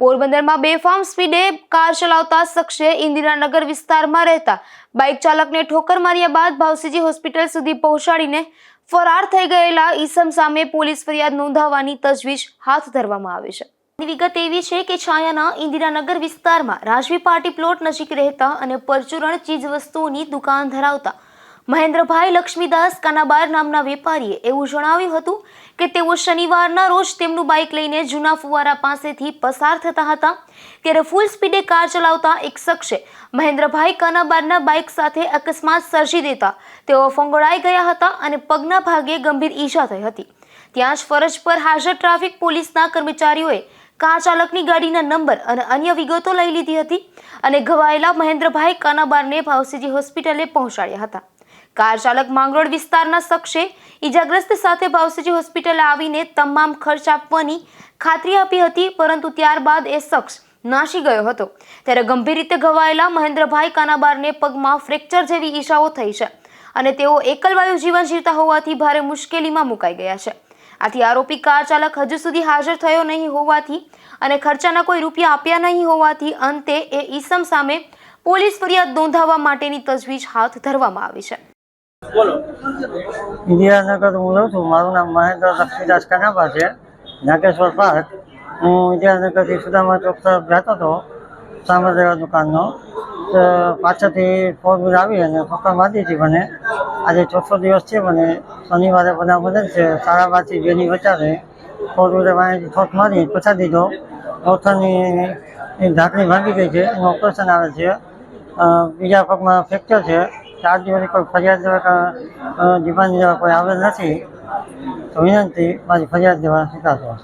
પોરબંદરમાં બેફામ સ્પીડે કાર ચલાવતા શખ્સે ઇન્દિરાનગર વિસ્તારમાં રહેતા બાઇક ચાલકને ઠોકર માર્યા બાદ ભાવસીજી હોસ્પિટલ સુધી પહોંચાડીને ફરાર થઈ ગયેલા ઈસમ સામે પોલીસ ફરિયાદ નોંધાવવાની તજવીજ હાથ ધરવામાં આવી છે। વિગત એવી છે કે છાયાના ઇન્દિરાનગર વિસ્તારમાં રાજવી પાર્ટી પ્લોટ નજીક રહેતા અને પરચુરણ ચીજવસ્તુઓની દુકાન ધરાવતા મહેન્દ્રભાઈ લક્ષ્મીદાસ કાનાબાર નામના વેપારીએ એવું જણાવ્યું હતું કે તેઓ શનિવારના રોજ તેમનું બાઇક લઈને જૂના ફુવારા પાસેથી પસાર થતા હતા ત્યારે ફૂલ સ્પીડે કાર ચલાવતા એક શખ્સે મહેન્દ્રભાઈ કાનાબારના બાઇક સાથે અકસ્માત સર્જી દેતા તેઓ ફંગોળાઈ ગયા હતા અને પગના ભાગે ગંભીર ઈજા થઈ હતી। ત્યાં જ ફરજ પર હાજર ટ્રાફિક પોલીસના કર્મચારીઓએ કાર ચાલકની ગાડીના નંબર અને અન્ય વિગતો લઈ લીધી હતી અને ઘવાયેલા મહેન્દ્રભાઈ કાનાબારને ભાવસીજી હોસ્પિટલે પહોંચાડ્યા હતા। કાર ચાલક માંગરોળ વિસ્તારના શખ્સે ઈજાગ્રસ્ત સાથે ભાવસીજી હોસ્પિટલે આવીને તમામ ખર્ચ આપવાની ખાતરી આપી હતી, પરંતુ ત્યારબાદ એ શખ્સ નાસી ગયો હતો। ત્યારે ગંભીર રીતે ઘવાયેલા મહેન્દ્રભાઈ કાનાબારને પગમાં ફ્રેક્ચર જેવી ઈજાઓ થઈ છે અને તેઓ એકલવાયુ જીવન જીવતા હોવાથી ભારે મુશ્કેલીમાં મુકાઈ ગયા છે। આથી આરોપી કાર ચાલક હજુ સુધી હાજર થયો નહીં હોવાથી અને ખર્ચાના કોઈ રૂપિયા આપ્યા નહીં હોવાથી અંતે એ ઈસમ સામે પોલીસ ફરિયાદ નોંધાવવા માટેની તજવીજ હાથ ધરવામાં આવી છે। ઇન્દિરાનગર હું રહું છું। મારું નામ મહેન્દ્ર લક્ષ્મીદાસ કાનાબા છે, નાગેશ્વર પાર્ક। હું ઇન્દિરાનગરથી સુદામા ચોક તરફ જતો હતો સામગ્રી દુકાનનો, તો પાછળથી ફોર વ્હીલર આવી અને ઠોકર મારી હતી મને। આજે ચોથો દિવસ છે, મને શનિવારે બનાવ બને છે 12:30 2ની વચ્ચે ફોર વ્હીલર અહીંથી ઠોક મારી પછાડી દીધો। ઓથરની ઢાંકણી ભાંગી ગઈ છે, એનું ઓપરેશન આવે છે। બીજા પગમાં ફ્રેક્ચર છે। 4 દિવસની કોઈ ફરિયાદ દેવા દીવાની દેવા કોઈ આવેલ નથી, તો વિનંતી મારી ફરિયાદ દેવા સ્વીકારશો।